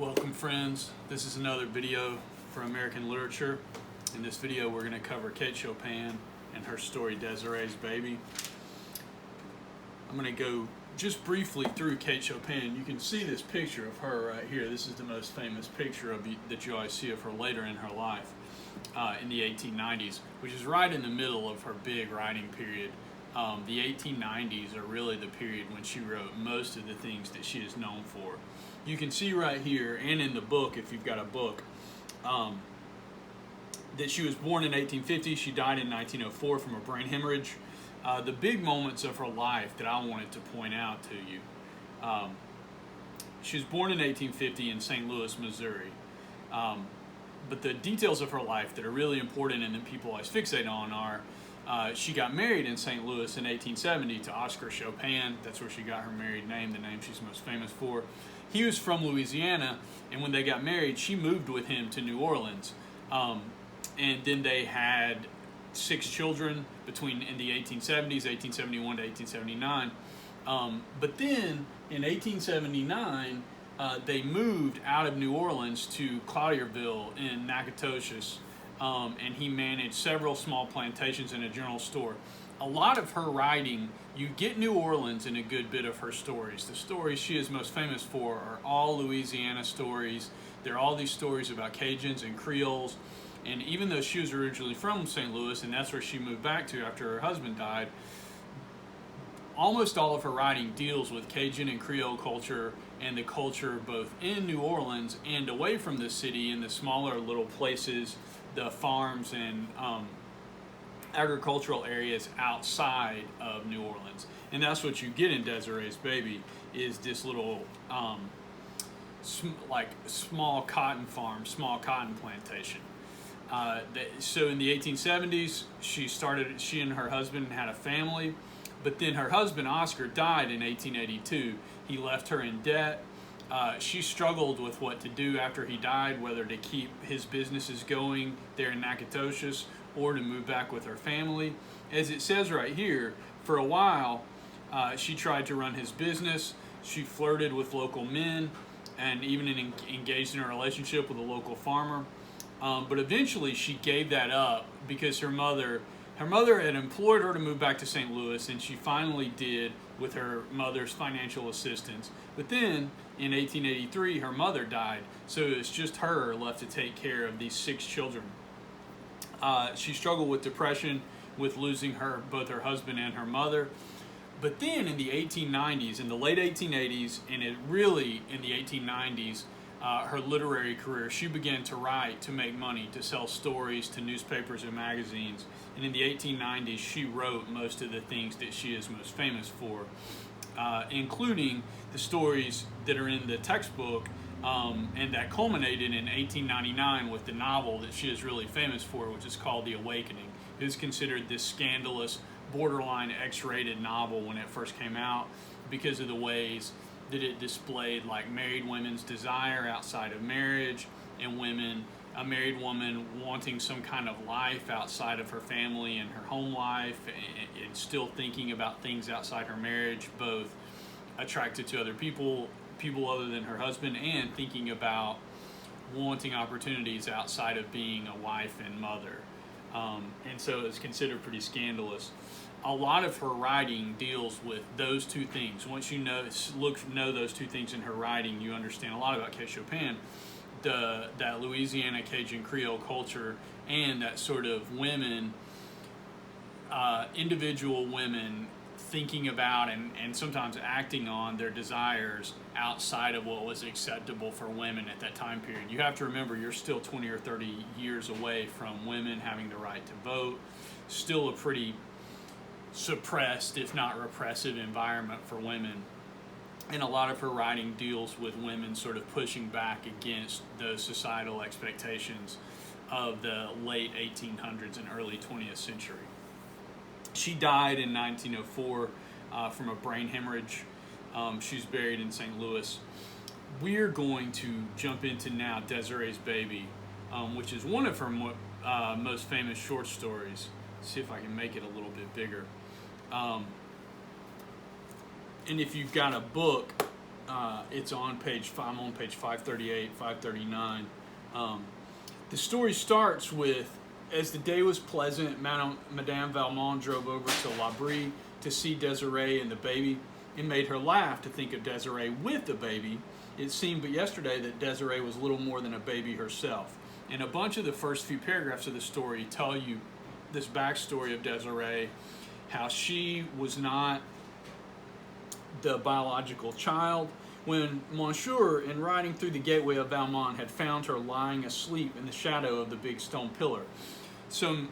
Welcome friends, this is another video for American literature. In this video we're going to cover Kate Chopin and her story Desiree's Baby. I'm going to go just briefly through Kate Chopin. You can see this picture of her right here. This is the most famous picture that you always see of her later in her life in the 1890s, which is right in the middle of her big writing period. The 1890s are really the period when she wrote most of the things that she is known for. You can see right here, and in the book, if you've got a book, that she was born in 1850. She died in 1904 from a brain hemorrhage. The big moments of her life that I wanted to point out to you. She was born in 1850 in St. Louis, Missouri. But the details of her life that are really important and that people always fixate on are she got married in St. Louis in 1870 to Oscar Chopin. That's where she got her married name, the name she's most famous for. He was from Louisiana, and when they got married, she moved with him to New Orleans. And then they had 6 children in the 1870s, 1871 to 1879. But then in 1879, they moved out of New Orleans to Cloutierville in Natchitoches, and he managed several small plantations and a general store. A lot of her writing, you get New Orleans in a good bit of her stories. The stories she is most famous for are all Louisiana stories. They're all these stories about Cajuns and Creoles. And even though she was originally from St. Louis, and that's where she moved back to after her husband died, almost all of her writing deals with Cajun and Creole culture and the culture both in New Orleans and away from the city in the smaller little places, the farms and agricultural areas outside of New Orleans. And that's what you get in Desiree's Baby, is this little small cotton farm, small cotton plantation. So in the 1870s, she and her husband had a family, but then her husband Oscar died in 1882. He left her in debt. She struggled with what to do after he died, whether to keep his businesses going there in Natchitoches or to move back with her family. As it says right here, for a while, she tried to run his business. She flirted with local men and even engaged in a relationship with a local farmer. But eventually she gave that up because her mother had implored her to move back to St. Louis, and she finally did with her mother's financial assistance. But then in 1883, her mother died, so it's just her left to take care of these 6 children. She struggled with depression, with losing both her husband and her mother. But then in the 1890s, in the late 1880s, and really in the 1890s, her literary career, she began to write to make money, to sell stories to newspapers and magazines. And in the 1890s, she wrote most of the things that she is most famous for, including the stories that are in the textbook, and that culminated in 1899 with the novel that she is really famous for, which is called The Awakening. It was considered this scandalous, borderline X-rated novel when it first came out because of the ways that it displayed like married women's desire outside of marriage, and a married woman wanting some kind of life outside of her family and her home life, and still thinking about things outside her marriage, both attracted to other people other than her husband, and thinking about wanting opportunities outside of being a wife and mother. And so it's considered pretty scandalous. A lot of her writing deals with those two things. Once you know those two things in her writing, you understand a lot about Kate Chopin, that Louisiana Cajun Creole culture, and that sort of women, individual women, thinking about and sometimes acting on their desires outside of what was acceptable for women at that time period. You have to remember, you're still 20 or 30 years away from women having the right to vote. Still a pretty suppressed, if not repressive, environment for women. And a lot of her writing deals with women sort of pushing back against those societal expectations of the late 1800s and early 20th century. She died in 1904 from a brain hemorrhage. She's buried in St. Louis. We're going to jump into now Desiree's Baby, which is one of her most famous short stories. Let's see if I can make it a little bit bigger. And if you've got a book, It's on I'm on page 538, 539. The story starts with, as the day was pleasant, Madame Valmont drove over to La Brie to see Desiree and the baby. It made her laugh to think of Desiree with the baby. It seemed but yesterday that Desiree was little more than a baby herself. And a bunch of the first few paragraphs of the story tell you this backstory of Desiree, how she was not the biological child. When Monsieur, in riding through the gateway of Valmont, had found her lying asleep in the shadow of the big stone pillar. So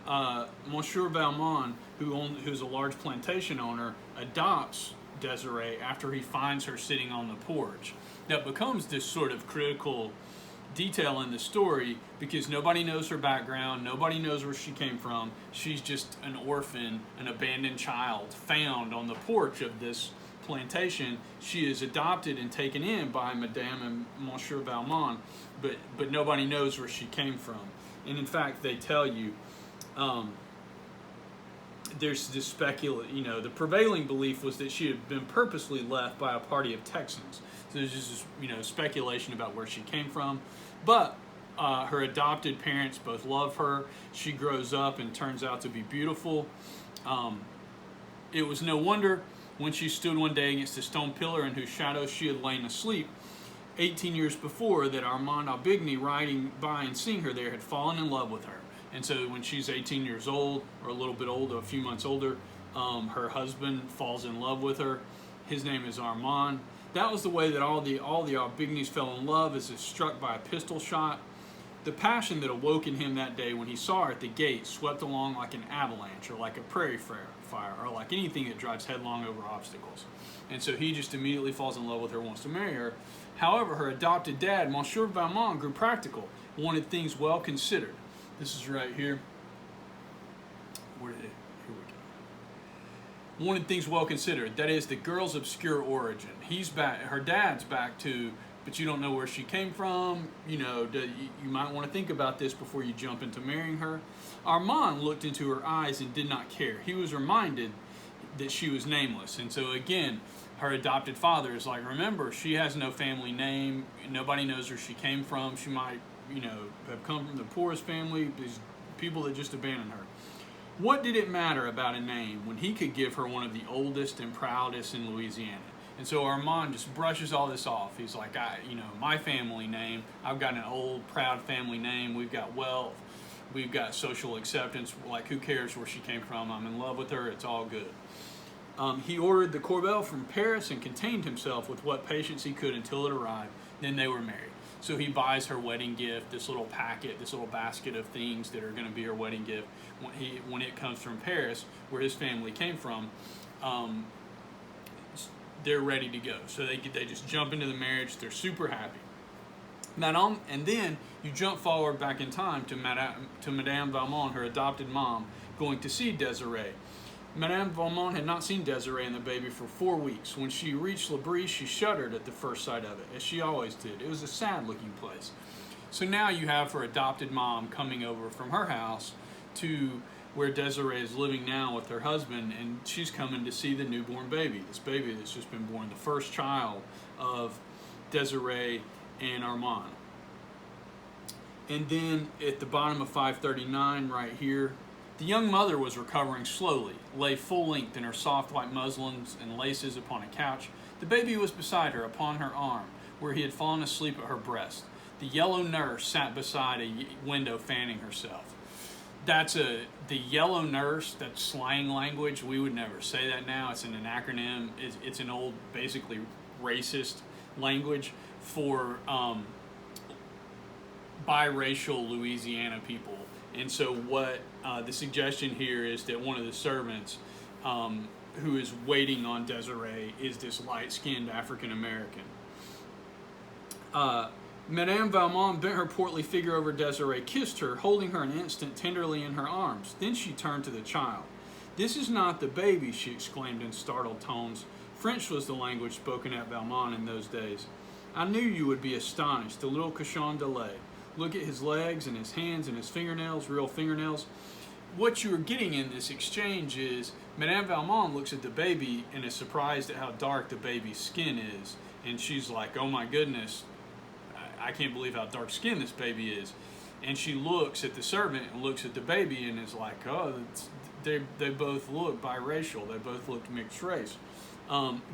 Monsieur Valmont, who's a large plantation owner, adopts Desiree after he finds her sitting on the porch. That becomes this sort of critical detail in the story because nobody knows her background, nobody knows where she came from. She's just an orphan, an abandoned child found on the porch of this plantation. She is adopted and taken in by Madame and Monsieur Valmont, but nobody knows where she came from. And in fact, they tell you there's this the prevailing belief was that she had been purposely left by a party of Texans. So there's just this, speculation about where she came from. But her adopted parents both love her. She grows up and turns out to be beautiful. It was no wonder when she stood one day against a stone pillar in whose shadow she had lain asleep 18 years before that Armand Aubigny, riding by and seeing her there, had fallen in love with her. And so when she's 18 years old, or a little bit older, a few months older, her husband falls in love with her. His name is Armand. That was the way that all the Aubignys fell in love, as if struck by a pistol shot. The passion that awoke in him that day when he saw her at the gate swept along like an avalanche, or like a prairie fire, or like anything that drives headlong over obstacles. And so he just immediately falls in love with her, wants to marry her. However, her adopted dad, Monsieur Valmont, grew practical, wanted things well considered. This is right here. Here we go. Wanted things well considered. That is, the girl's obscure origin. He's back. Her dad's back to, but you don't know where she came from. You might want to think about this before you jump into marrying her. Armand looked into her eyes and did not care. He was reminded that she was nameless. And so again, her adopted father is like, remember, she has no family name. Nobody knows where she came from. She might, have come from the poorest family. These people that just abandoned her. What did it matter about a name when he could give her one of the oldest and proudest in Louisiana? And so Armand just brushes all this off. He's like, my family name, I've got an old, proud family name. We've got wealth. We've got social acceptance. Like, who cares where she came from? I'm in love with her. It's all good. He ordered the corbeille from Paris and contained himself with what patience he could until it arrived. Then they were married. So he buys her wedding gift, this little packet, this little basket of things that are going to be her wedding gift when it comes from Paris, where his family came from. They're ready to go. So they just jump into the marriage. They're super happy. And then you jump forward back in time to Madame Valmont, her adopted mom, going to see Desiree. Madame Valmont had not seen Desiree and the baby for 4 weeks. When she reached La Brie, she shuddered at the first sight of it, as she always did. It was a sad-looking place. So now you have her adopted mom coming over from her house to where Desiree is living now with her husband, and she's coming to see the newborn baby, this baby that's just been born, the first child of Desiree and Armand. And then at the bottom of 539 right here, the young mother was recovering slowly, lay full length in her soft white muslins and laces upon a couch. The baby was beside her upon her arm, where he had fallen asleep at her breast. The yellow nurse sat beside a window fanning herself. The yellow nurse, that's slang language. We would never say that now. It's an acronym. It's an old, basically racist language for biracial Louisiana people. And so what the suggestion here is that one of the servants who is waiting on Desiree is this light-skinned African-American. Madame Valmont bent her portly figure over Desiree, kissed her, holding her an instant tenderly in her arms. Then she turned to the child. "This is not the baby," she exclaimed in startled tones. French was the language spoken at Valmont in those days. "I knew you would be astonished. The little cochon de lait. Look at his legs and his hands and his fingernails, real fingernails." What you are getting in this exchange is Madame Valmont looks at the baby and is surprised at how dark the baby's skin is. And she's like, oh my goodness, I can't believe how dark skinned this baby is. And she looks at the servant and looks at the baby and is like, oh, they both look biracial. They both look mixed race.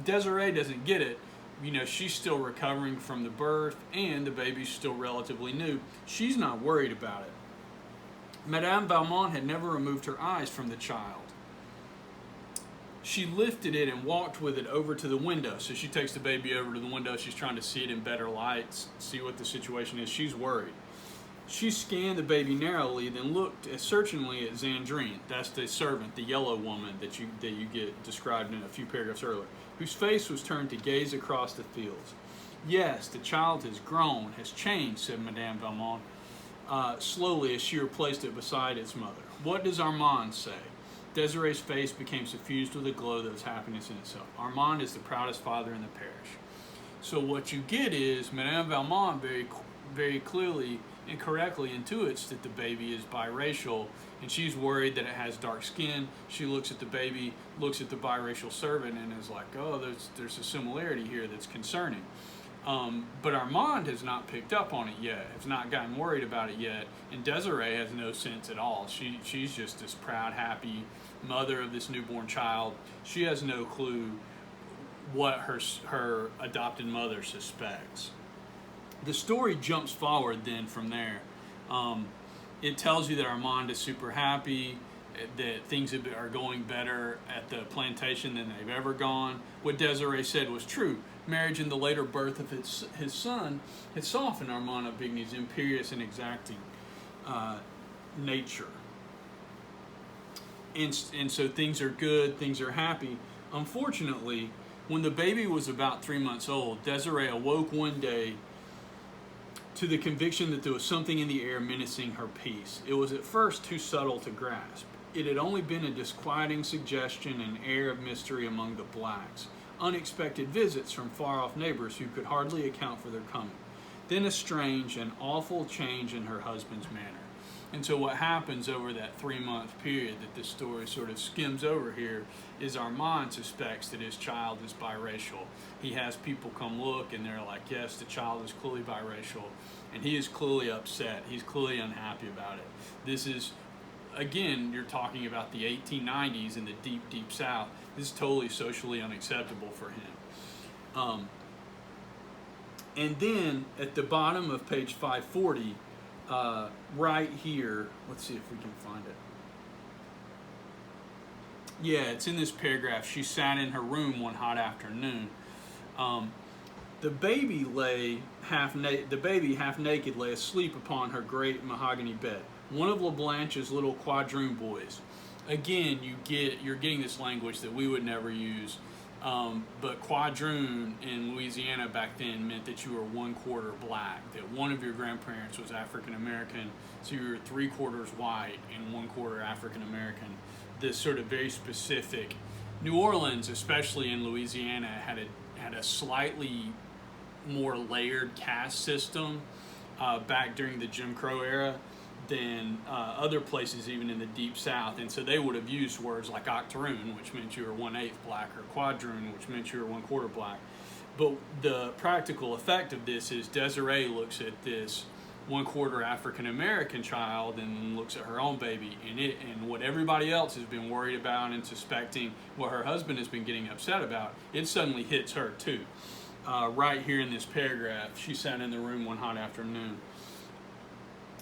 Desiree doesn't get it. You know, she's still recovering from the birth and the baby's still relatively new. She's not worried about it. Madame Valmont had never removed her eyes from the child. She lifted it and walked with it over to the window. So she takes the baby over to the window. She's trying to see it in better light, see what the situation is. She's worried. She scanned the baby narrowly, then looked searchingly at Zandrine. That's the servant, the yellow woman that you get described in a few paragraphs earlier, whose face was turned to gaze across the fields. Yes, the child has grown, has changed, said Madame Valmont, slowly as she replaced it beside its mother. What does Armand say? Desiree's face became suffused with a glow that was happiness in itself. Armand is the proudest father in the parish. So what you get is Madame Valmont very clearly and correctly intuits that the baby is biracial, and she's worried that it has dark skin. She looks at the baby, looks at the biracial servant, and is like, oh, there's a similarity here that's concerning. But Armand has not picked up on it yet, has not gotten worried about it yet, and Desiree has no sense at all. She's just this proud, happy mother of this newborn child. She has no clue what her adopted mother suspects. The story jumps forward then from there. It tells you that Armand is super happy, that things are going better at the plantation than they've ever gone. What Desiree said was true. Marriage and the later birth of his son had softened Armand of Bigny's imperious and exacting nature. And so things are good, things are happy. Unfortunately, when the baby was about 3 months old, Desiree awoke one day to the conviction that there was something in the air menacing her peace. It was at first too subtle to grasp. It had only been a disquieting suggestion, an air of mystery among the blacks, unexpected visits from far-off neighbors who could hardly account for their coming. Then a strange and awful change in her husband's manner. And so what happens over that 3-month period that this story sort of skims over here is Armand suspects that his child is biracial. He has people come look and they're like, yes, the child is clearly biracial. And he is clearly upset. He's clearly unhappy about it. This is, again, you're talking about the 1890s in the deep, deep South. This is totally socially unacceptable for him. And then at the bottom of page 540, right here, let's see if we can find it. Yeah, it's in this paragraph. She sat in her room one hot afternoon. The baby half naked, lay asleep upon her great mahogany bed. One of LeBlanche's little quadroon boys. Again, you're getting this language that we would never use. But quadroon in Louisiana back then meant that you were 1/4 black, that one of your grandparents was African American, so you were 3/4 white and 1/4 African American. This sort of very specific. New Orleans, especially in Louisiana, had a slightly more layered caste system back during the Jim Crow era than other places even in the Deep South, and so they would have used words like octoroon, which meant you were 1/8 black, or quadroon, which meant you were 1/4 black. But the practical effect of this is Desiree looks at this 1/4 African American child and looks at her own baby, and what everybody else has been worried about and suspecting, what her husband has been getting upset about, it suddenly hits her too. Right here in this paragraph, she sat in the room one hot afternoon.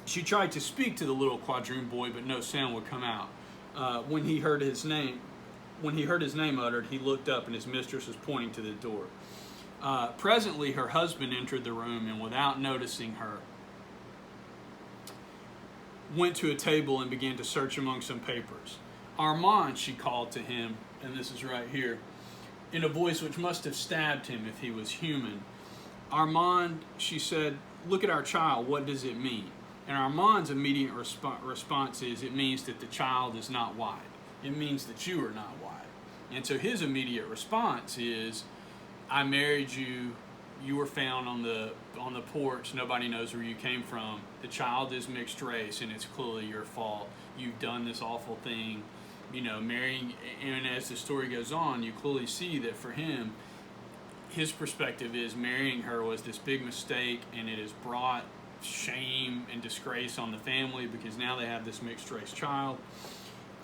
She tried to speak to the little quadroon boy, but no sound would come out. When he heard his name uttered, he looked up, and his mistress was pointing to the door. Presently, her husband entered the room, and without noticing her, went to a table and began to search among some papers. Armand, she called to him, and this is right here, in a voice which must have stabbed him if he was human. Armand, she said, look at our child, what does it mean? And Armand's immediate response is, it means that the child is not white. It means that you are not white. And so his immediate response is, I married you, you were found on the porch, nobody knows where you came from, the child is mixed race, and it's clearly your fault. You've done this awful thing, marrying, and as the story goes on, you clearly see that for him, his perspective is marrying her was this big mistake, and it has brought shame and disgrace on the family because now they have this mixed race child.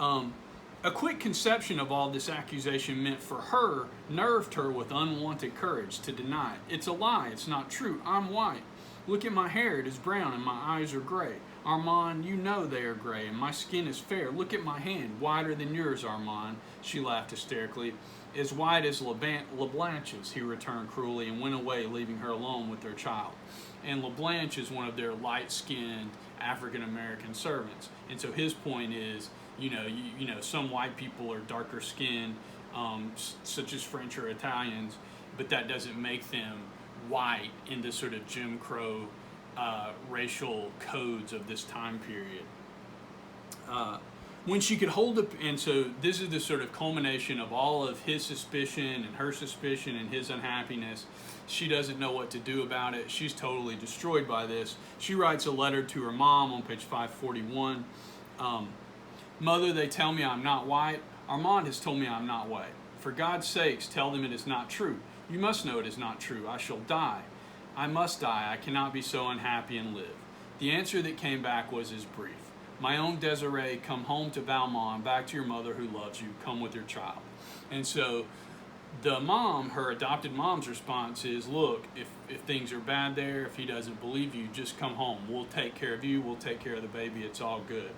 A quick conception of all this accusation meant for her, nerved her with unwanted courage to deny it. It's a lie. It's not true. I'm white. Look at my hair. It is brown and my eyes are gray. Armand, you know they are gray and my skin is fair. Look at my hand. Whiter than yours, Armand. She laughed hysterically. As white as LeBlanche's, he returned cruelly and went away, leaving her alone with their child. And LeBlanche is one of their light-skinned African-American servants. And so his point is, you know, some white people are darker skinned, such as French or Italians, but that doesn't make them white in the sort of Jim Crow racial codes of this time period. When she could hold up, and so this is the sort of culmination of all of his suspicion and her suspicion and his unhappiness. She doesn't know what to do about it. She's totally destroyed by this. She writes a letter to her mom on page 541. Mother, they tell me I'm not white. Armand has told me I'm not white. For God's sakes, tell them it is not true. You must know it is not true. I shall die. I must die. I cannot be so unhappy and live. The answer that came back was as brief. My own Desiree, come home to Valmont, back to your mother who loves you. Come with your child. And so the mom, her adopted mom's response is, look, if things are bad there, if he doesn't believe you, just come home. We'll take care of you. We'll take care of the baby. It's all good.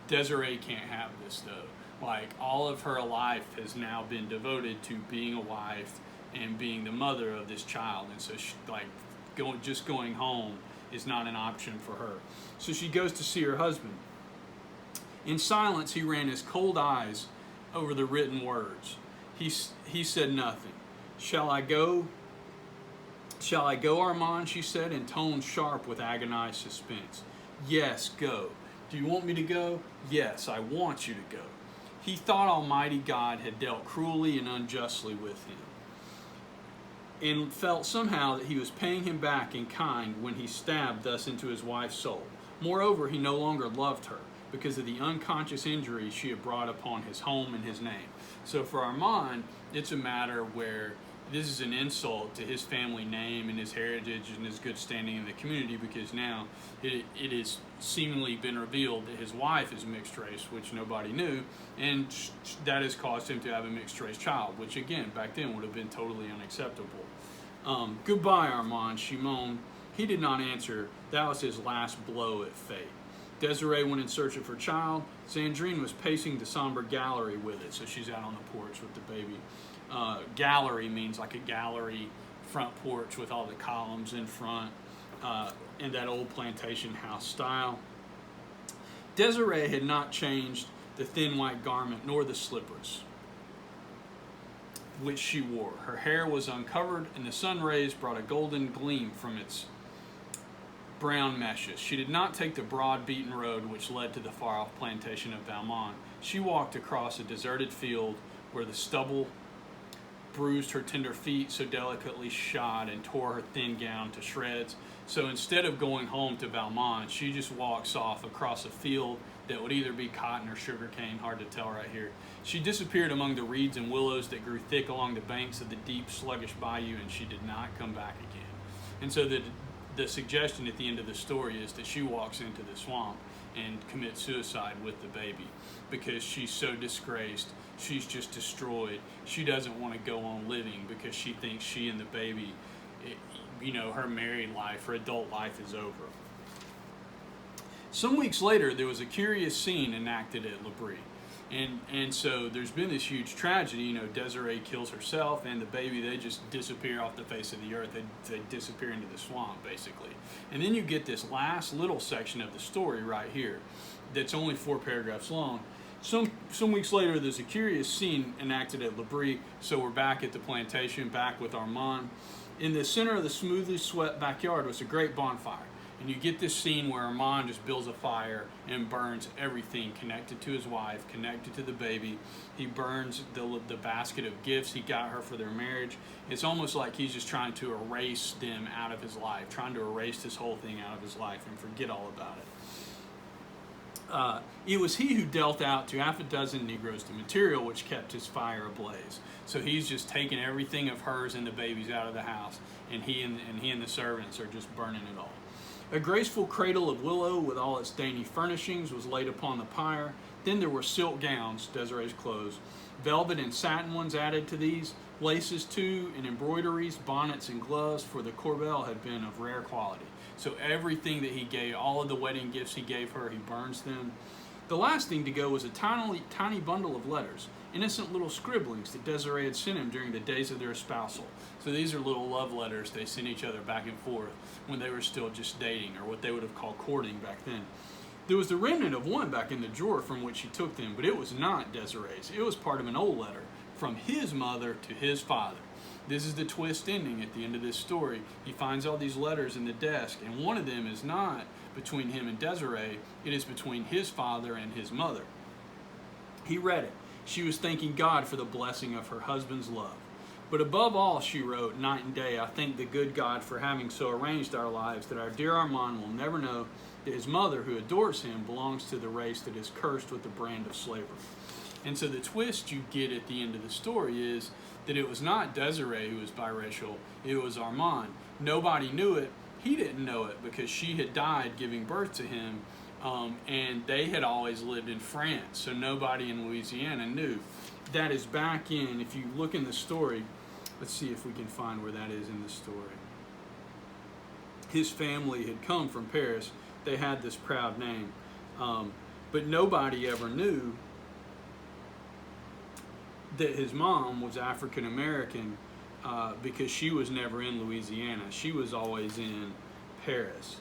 Desiree can't have this, though. Like, all of her life has now been devoted to being a wife and being the mother of this child. And so, she, like, going home is not an option for her. So she goes to see her husband. In silence, he ran his cold eyes over the written words. He said nothing. Shall I go, Armand? She said, in tones sharp with agonized suspense. Yes, go. Do you want me to go? Yes, I want you to go. He thought Almighty God had dealt cruelly and unjustly with him, and felt somehow that he was paying him back in kind when he stabbed thus into his wife's soul. Moreover, he no longer loved her because of the unconscious injury she had brought upon his home and his name. So for Armand, it's a matter where this is an insult to his family name and his heritage and his good standing in the community, because now it has seemingly been revealed that his wife is mixed race, which nobody knew, and that has caused him to have a mixed race child, which again, back then would have been totally unacceptable. Goodbye, Armand, she moaned. He did not answer. That was his last blow at fate. Desiree went in search of her child. Sandrine was pacing the somber gallery with it, so she's out on the porch with the baby. Gallery means like a gallery front porch with all the columns in front, in that old plantation house style. Desiree had not changed the thin white garment nor the slippers which she wore. Her hair was uncovered, and the sun rays brought a golden gleam from its brown meshes. She did not take the broad beaten road which led to the far-off plantation of Valmont. She walked across a deserted field where the stubble bruised her tender feet so delicately shod and tore her thin gown to shreds. So instead of going home to Valmont, she just walks off across a field that would either be cotton or sugarcane, hard to tell right here. She disappeared among the reeds and willows that grew thick along the banks of the deep, sluggish bayou, and she did not come back again. And so the suggestion at the end of the story is that she walks into the swamp and commits suicide with the baby because she's so disgraced. She's just destroyed. She doesn't want to go on living because she thinks she and the baby, her married life, her adult life is over. Some weeks later, there was a curious scene enacted at L'Abri. And so there's been this huge tragedy. Desiree kills herself and the baby. They just disappear off the face of the earth. They disappear into the swamp, basically. And then you get this last little section of the story right here that's only 4 paragraphs long. Some weeks later, there's a curious scene enacted at L'Abri. So we're back at the plantation, back with Armand. In the center of the smoothly swept backyard was a great bonfire. And you get this scene where Armand just builds a fire and burns everything connected to his wife, connected to the baby. He burns the basket of gifts he got her for their marriage. It's almost like he's just trying to erase them out of his life, trying to erase this whole thing out of his life and forget all about it. It was he who dealt out to half a dozen Negroes the material which kept his fire ablaze. So he's just taking everything of hers and the babies out of the house, and he and the servants are just burning it all. A graceful cradle of willow with all its dainty furnishings was laid upon the pyre. Then there were silk gowns, Desiree's clothes, velvet and satin ones added to these, laces too, and embroideries, bonnets and gloves, for the corbel had been of rare quality. So everything that he gave, all of the wedding gifts he gave her, he burns them. The last thing to go was a tiny bundle of letters, innocent little scribblings that Desiree had sent him during the days of their espousal. So these are little love letters they sent each other back and forth when they were still just dating, or what they would have called courting back then. There was the remnant of one back in the drawer from which he took them, but it was not Desiree's. It was part of an old letter from his mother to his father. This is the twist ending at the end of this story. He finds all these letters in the desk, and one of them is not between him and Desiree. It is between his father and his mother. He read it. She was thanking God for the blessing of her husband's love. But above all, she wrote, night and day, I thank the good God for having so arranged our lives that our dear Armand will never know that his mother, who adores him, belongs to the race that is cursed with the brand of slavery. And so the twist you get at the end of the story is that it was not Desiree who was biracial, it was Armand. Nobody knew it. He didn't know it because she had died giving birth to him, and they had always lived in France, so nobody in Louisiana knew. That is back in, if you look in the story, let's see if we can find where that is in the story. His family had come from Paris. They had this proud name, but nobody ever knew that his mom was African American because she was never in Louisiana. She was always in Paris.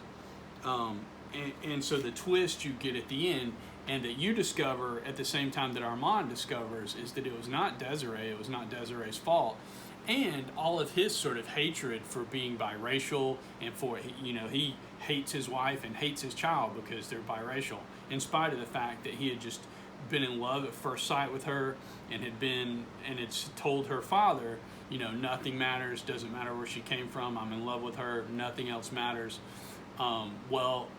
And so the twist you get at the end, and that you discover at the same time that Armand discovers, is that it was not Desiree, it was not Desiree's fault. And all of his sort of hatred for being biracial, and for, he hates his wife and hates his child because they're biracial, in spite of the fact that he had just been in love at first sight with her, and had told her father, nothing matters, doesn't matter where she came from, I'm in love with her, nothing else matters. Well,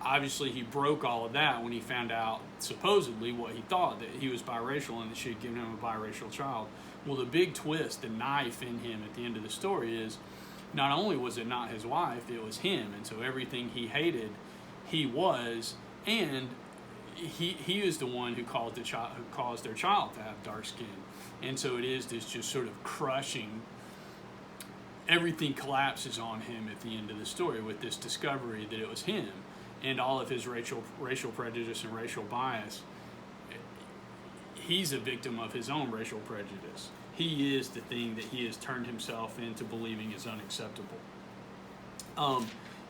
obviously he broke all of that when he found out, supposedly, what he thought, that he was biracial and that she had given him a biracial child. Well, the big twist, the knife in him at the end of the story is, not only was it not his wife, it was him, and so everything he hated, he was, and he is the one who caused their child to have dark skin. And so it is this just sort of crushing, everything collapses on him at the end of the story with this discovery that it was him, and all of his racial prejudice and racial bias. He's a victim of his own racial prejudice. He is the thing that he has turned himself into believing is unacceptable.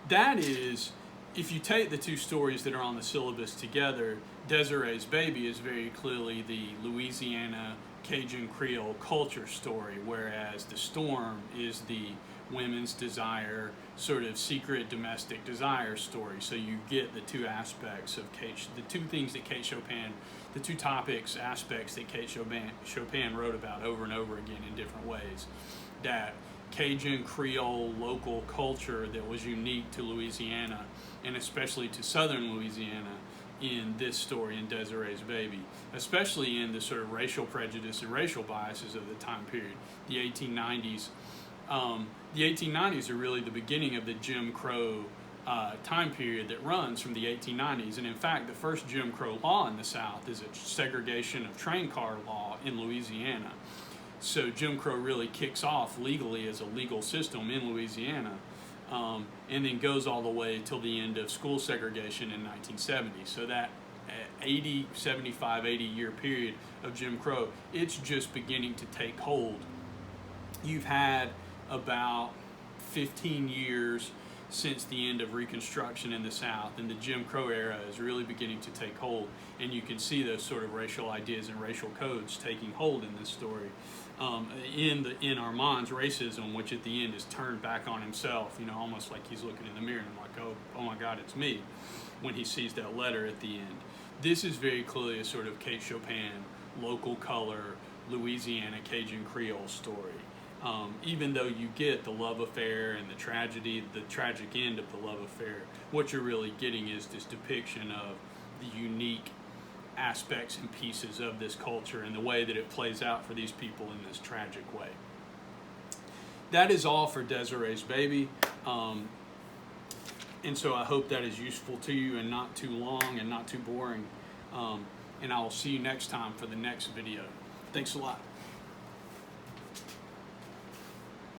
That is, if you take the two stories that are on the syllabus together, Desiree's Baby is very clearly the Louisiana Cajun Creole culture story, whereas The Storm is the women's desire, sort of secret domestic desire story. So you get the two aspects of the two things that the two topics, aspects that Kate Chopin wrote about over and over again in different ways. That Cajun Creole local culture that was unique to Louisiana, and especially to southern Louisiana, in this story, in Desiree's Baby, especially in the sort of racial prejudice and racial biases of the time period. The 1890s. The 1890s are really the beginning of the Jim Crow time period that runs from the 1890s. And in fact, the first Jim Crow law in the South is a segregation of train car law in Louisiana. So Jim Crow really kicks off legally as a legal system in Louisiana, and then goes all the way till the end of school segregation in 1970. So that 80 year period of Jim Crow, it's just beginning to take hold. You've had about 15 years since the end of Reconstruction in the South, and the Jim Crow era is really beginning to take hold, and you can see those sort of racial ideas and racial codes taking hold in this story. In Armand's racism, which at the end is turned back on himself, almost like he's looking in the mirror and like, oh my God, it's me, when he sees that letter at the end. This is very clearly a sort of Kate Chopin, local color, Louisiana Cajun Creole story. Even though you get the love affair and the tragedy, the tragic end of the love affair, what you're really getting is this depiction of the unique aspects and pieces of this culture and the way that it plays out for these people in this tragic way. That is all for Desiree's baby. And so I hope that is useful to you and not too long and not too boring. And I will see you next time for the next video. Thanks a lot.